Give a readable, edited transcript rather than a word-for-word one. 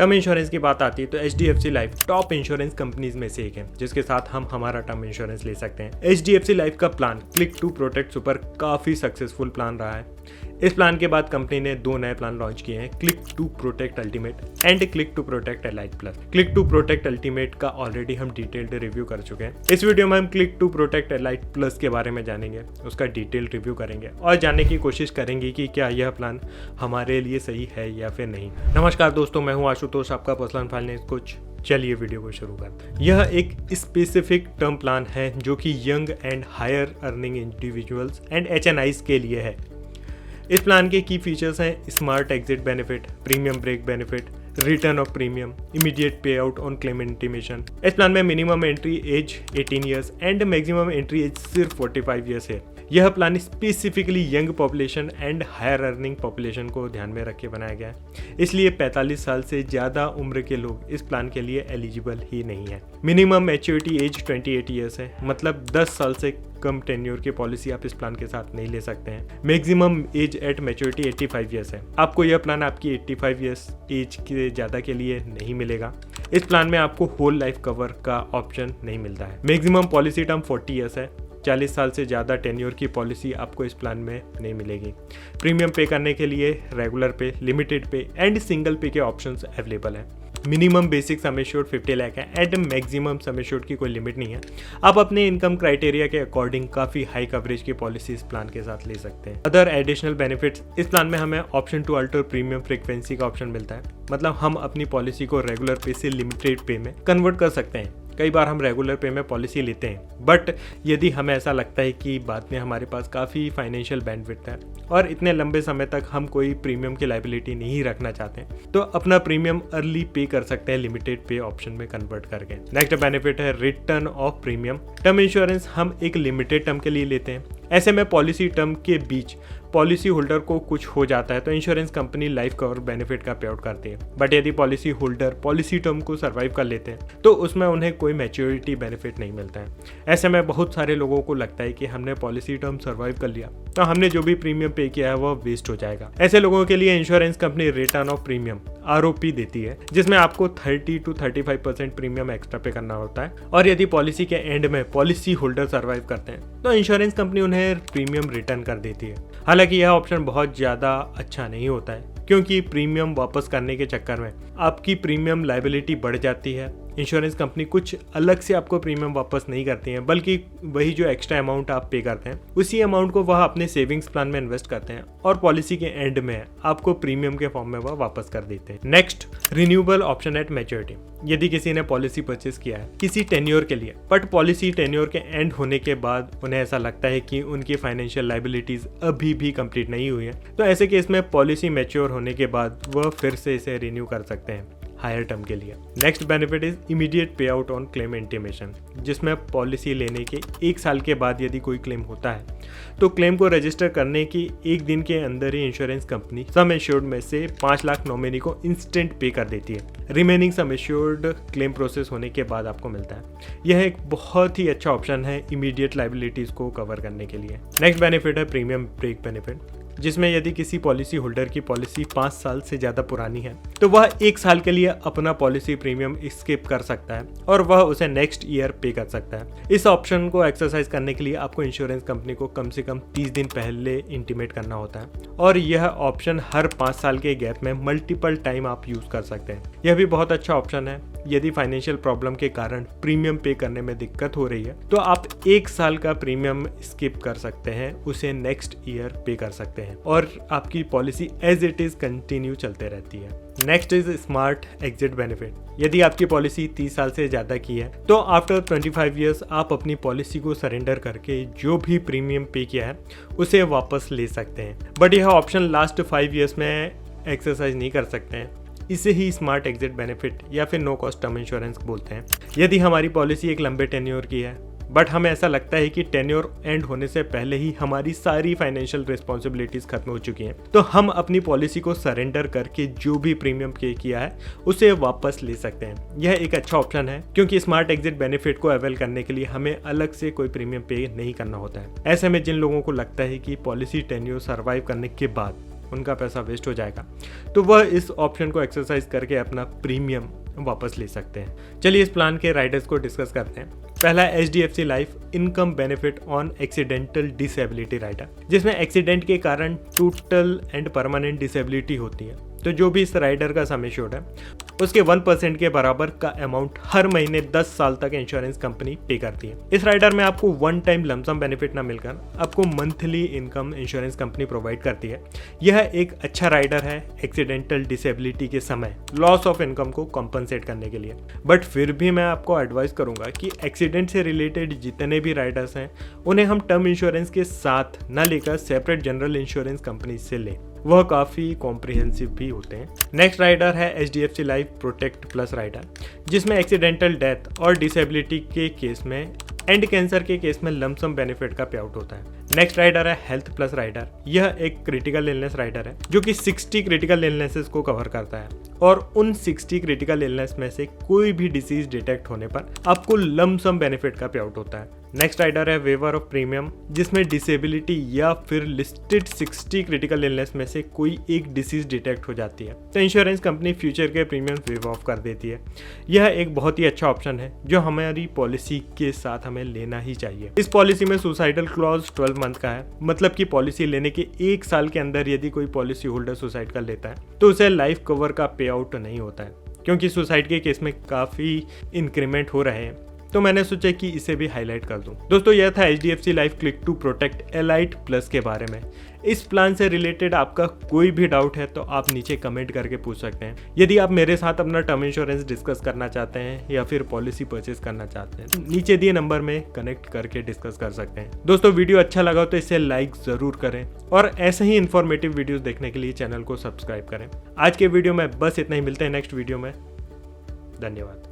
Term insurance की बात आती है तो HDFC life top insurance companies में से एक है जिसके साथ हम हमारा टर्म इंश्योरेंस ले सकते हैं। HDFC लाइफ का plan click to protect super काफी सक्सेसफुल प्लान रहा है। इस प्लान के बाद कंपनी ने 2 नए प्लान लॉन्च किए हैं, click to protect ultimate and click to protect elite plus. Click to protect ultimate का ऑलरेडी हम डिटेल्ड रिव्यू कर चुके हैं। इस वीडियो में हम click to protect elite plus के बारे में जानेंगे, उसका डिटेल्ड रिव्यू करेंगे और जानने की कोशिश करेंगे कि क्या यह प्लान हमारे लिए सही है या फिर नहीं। नमस्कार दोस्तों, मैं हूं आशुतोष, आपका पर्सनल फाइनेंस कोच। चलिए वीडियो को शुरू करते हैं। यह एक स्पेसिफिक टर्म प्लान है जो कि young and higher earning individuals and HNIs के लिए है। इस प्लान के की फीचर्स हैं smart exit benefit, premium break benefit, return of premium, immediate pay out on claim intimation. इस प्लान में minimum entry age 18 years and maximum entry age सिर्फ 45 ईयर्स है। यह plan specifically young population and higher earning population को ध्यान में रख के बनाया गया है, इसलिए 45 साल से ज़्यादा उम्र के लोग इस प्लान के लिए एलिजिबल ही नहीं है। मिनिमम मैच्योरिटी एज 28 ईयर्स है, मतलब 10 साल से कम टेन्योर की पॉलिसी आप इस प्लान के साथ नहीं ले सकते हैं। Maximum age at maturity 85 years है। आपको यह प्लान आपकी 85 ईयर्स एज के ज़्यादा के लिए नहीं मिलेगा। इस प्लान में आपको होल लाइफ कवर का ऑप्शन नहीं मिलता है। मैक्सिमम पॉलिसी टर्म 40 ईयर्स है। 40 साल से ज़्यादा टेन्योर की पॉलिसी आपको इस प्लान में नहीं मिलेगी। प्रीमियम पे करने के लिए रेगुलर पे, लिमिटेड पे एंड सिंगल पे के ऑप्शंस अवेलेबल हैं। Minimum basic sum assured 50 lakh है एंड मैक्सिमम सम एश्योर्ड की कोई लिमिट नहीं है। आप अपने इनकम क्राइटेरिया के अकॉर्डिंग काफ़ी हाई कवरेज की पॉलिसी इस प्लान के साथ ले सकते हैं। अदर एडिशनल बेनिफिट्स, इस प्लान में हमें option to alter premium frequency का ऑप्शन मिलता है, मतलब हम अपनी पॉलिसी को रेगुलर पे से लिमिटेड पे में कन्वर्ट कर सकते हैं। कई बार हम रेगुलर पे में पॉलिसी लेते हैं, बट यदि हमें ऐसा लगता है कि बाद में हमारे पास काफ़ी फाइनेंशियल बैंडविड्थ है और इतने लंबे समय तक हम कोई प्रीमियम की लायबिलिटी नहीं रखना चाहते, तो अपना प्रीमियम अर्ली पे कर सकते हैं लिमिटेड पे ऑप्शन में कन्वर्ट करके। नेक्स्ट बेनिफिट है return of premium. Term insurance हम एक लिमिटेड टर्म के लिए लेते हैं। ऐसे में पॉलिसी टर्म के बीच पॉलिसी होल्डर को कुछ हो जाता है तो insurance company life cover benefit का पे आउट करती है। बट यदि पॉलिसी होल्डर पॉलिसी टर्म को सर्वाइव कर लेते हैं तो उसमें उन्हें कोई मैच्योरिटी बेनिफिट नहीं मिलता है। ऐसे में बहुत सारे लोगों को लगता है कि हमने पॉलिसी टर्म सर्वाइव कर लिया तो हमने जो भी प्रीमियम पे किया है वह वेस्ट हो जाएगा। ऐसे लोगों के लिए insurance company return of premium ROP देती है, जिसमें आपको 30 to 35% प्रीमियम एक्स्ट्रा पे करना होता है। और यदि पॉलिसी के एंड में पॉलिसी होल्डर सर्वाइव करते हैं तो इंश्योरेंस कंपनी उन्हें प्रीमियम रिटर्न कर देती है। हालांकि यह ऑप्शन बहुत ज़्यादा अच्छा नहीं होता है, क्योंकि प्रीमियम वापस करने के चक्कर में आपकी प्रीमियम लायबिलिटी बढ़ जाती है। इंश्योरेंस कंपनी कुछ अलग से आपको प्रीमियम वापस नहीं करती है, बल्कि वही जो एक्स्ट्रा अमाउंट आप पे करते हैं उसी अमाउंट को वह अपने सेविंग्स प्लान में इन्वेस्ट करते हैं और पॉलिसी के एंड में आपको प्रीमियम के फॉर्म में वह वापस कर देते हैं। Next, renewable option at maturity. यदि किसी ने पॉलिसी परचेस किया है किसी टेन्योर के लिए, बट पॉलिसी टेन्योर के एंड होने के बाद उन्हें ऐसा लगता है कि उनकी फाइनेंशियल लायबिलिटीज अभी भी कंप्लीट नहीं हुई है, तो ऐसे केस में पॉलिसी मैच्योर होने के बाद वह फिर से इसे रिन्यू कर सकते हैं हायर टर्म के लिए। Next benefit is immediate pay out on claim intimation, जिसमें पॉलिसी लेने के 1 साल के बाद यदि कोई क्लेम होता है तो क्लेम को रजिस्टर करने की 1 दिन के अंदर ही इंश्योरेंस कंपनी सम एश्योर्ड में से 5 लाख नॉमिनी को इंस्टेंट पे कर देती है। Remaining sum assured claim process होने के बाद आपको मिलता है। यह एक बहुत ही अच्छा ऑप्शन है इमीडिएट लायबिलिटीज को कवर करने के लिए। नेक्स्ट बेनिफिट है प्रीमियम ब्रेक बेनिफिट, जिसमें यदि किसी पॉलिसी होल्डर की पॉलिसी 5 साल से ज़्यादा पुरानी है तो वह 1 साल के लिए अपना पॉलिसी प्रीमियम स्किप कर सकता है और वह उसे नेक्स्ट ईयर पे कर सकता है। इस ऑप्शन को एक्सरसाइज करने के लिए आपको इंश्योरेंस कंपनी को कम से कम 30 दिन पहले इंटीमेट करना होता है और यह ऑप्शन हर 5 साल के गैप में मल्टीपल टाइम आप यूज़ कर सकते हैं। यह भी बहुत अच्छा ऑप्शन है। यदि फाइनेंशियल प्रॉब्लम के कारण प्रीमियम पे करने में दिक्कत हो रही है तो आप 1 साल का प्रीमियम स्किप कर सकते हैं, उसे नेक्स्ट ईयर पे कर सकते हैं और आपकी policy as it is continue चलते रहती है। Next is smart exit benefit. यदि आपकी पॉलिसी 30 साल से ज़्यादा की है तो आफ्टर 25 ईयर्स आप अपनी पॉलिसी को सरेंडर करके जो भी प्रीमियम पे किया है उसे वापस ले सकते हैं, बट यह ऑप्शन लास्ट 5 ईयर्स में एक्सरसाइज नहीं कर सकते हैं। इसे ही स्मार्ट एग्जिट बेनिफिट या फिर नो कॉस्ट टर्म इंश्योरेंस बोलते हैं। यदि हमारी पॉलिसी एक लंबे टेन्योर की है बट हमें ऐसा लगता है कि टेन्योर एंड होने से पहले ही हमारी सारी फाइनेंशियल रिस्पॉन्सिबिलिटीज खत्म हो चुकी हैं, तो हम अपनी पॉलिसी को सरेंडर करके जो भी प्रीमियम पे किया है उसे वापस ले सकते हैं। यह एक अच्छा ऑप्शन है क्योंकि स्मार्ट एग्जिट बेनिफिट को अवेल करने के लिए हमें अलग से कोई प्रीमियम पे नहीं करना होता है। ऐसे में जिन लोगों को लगता है कि पॉलिसी टेन्योर सर्वाइव करने के बाद उनका पैसा वेस्ट हो जाएगा, तो वह इस ऑप्शन को एक्सरसाइज करके अपना प्रीमियम वापस ले सकते हैं। चलिए इस प्लान के राइडर्स को डिस्कस करते हैं। पहला है HDFC life income benefit on accidental disability rider, जिसमें एक्सीडेंट के कारण टोटल एंड परमानेंट डिसेबिलिटी होती है। तो जो भी इस राइडर का सम एश्योर्ड है उसके 1% के बराबर का अमाउंट हर महीने 10 साल तक इंश्योरेंस कंपनी पे करती है। इस राइडर में आपको वन टाइम लमसम बेनिफिट ना मिलकर आपको monthly income insurance company provide करती है। यह एक अच्छा राइडर है एक्सीडेंटल डिसेबिलिटी के समय लॉस ऑफ इनकम को कॉम्पनसेट करने के लिए। बट फिर भी मैं आपको एडवाइस करूंगा कि एक्सीडेंट से रिलेटेड जितने भी राइडर्स हैं उन्हें हम टर्म इंश्योरेंस के साथ न लेकर सेपरेट जनरल इंश्योरेंस कंपनी से लें, वह काफ़ी कॉम्प्रिहेंसिव भी होते हैं। नेक्स्ट राइडर है HDFC life protect plus rider, जिसमें एक्सीडेंटल डेथ और डिसेबिलिटी के केस में एंड कैंसर के केस में लमसम बेनिफिट का पे आउट होता है। नेक्स्ट राइडर है हेल्थ प्लस राइडर। यह एक क्रिटिकल इलनेस राइडर है जो कि 60 क्रिटिकल इलनेसेस को कवर करता है और उन 60 क्रिटिकल इलनेस में से कोई भी डिसीज डिटेक्ट होने पर आपको लमसम बेनिफिट का पे आउट होता है। नेक्स्ट राइडर है वेवर ऑफ प्रीमियम, जिसमें डिसेबिलिटी या फिर लिस्टेड 60 क्रिटिकल इलनेस में से कोई एक डिसीज डिटेक्ट हो जाती है तो इंश्योरेंस कंपनी फ्यूचर के प्रीमियम वेव ऑफ कर देती है। यह एक बहुत ही अच्छा ऑप्शन है जो हमारी पॉलिसी के साथ हमें लेना ही चाहिए। इस पॉलिसी में सुसाइडल क्लॉज 12 मंथ का है, मतलब कि पॉलिसी लेने के 1 साल के अंदर यदि कोई पॉलिसी होल्डर सुसाइड कर लेता है तो उसे लाइफ कवर का पे आउट नहीं होता है, क्योंकि सुसाइड के केस में काफ़ी इंक्रीमेंट हो रहे हैं, तो मैंने सोचा कि इसे भी हाईलाइट कर दूं। दोस्तों यह था HDFC life click to protect elite plus के बारे में। इस प्लान से रिलेटेड आपका कोई भी डाउट है तो आप नीचे कमेंट करके पूछ सकते हैं। यदि आप मेरे साथ अपना टर्म इंश्योरेंस डिस्कस करना चाहते हैं या फिर पॉलिसी परचेज करना चाहते हैं, नीचे दिए नंबर में कनेक्ट करके डिस्कस कर सकते हैं। दोस्तों वीडियो अच्छा लगा तो इसे लाइक जरूर करें और ऐसे ही इन्फॉर्मेटिव वीडियोस देखने के लिए चैनल को सब्सक्राइब करें। आज के वीडियो में बस इतना ही, मिलते हैं नेक्स्ट वीडियो में। धन्यवाद।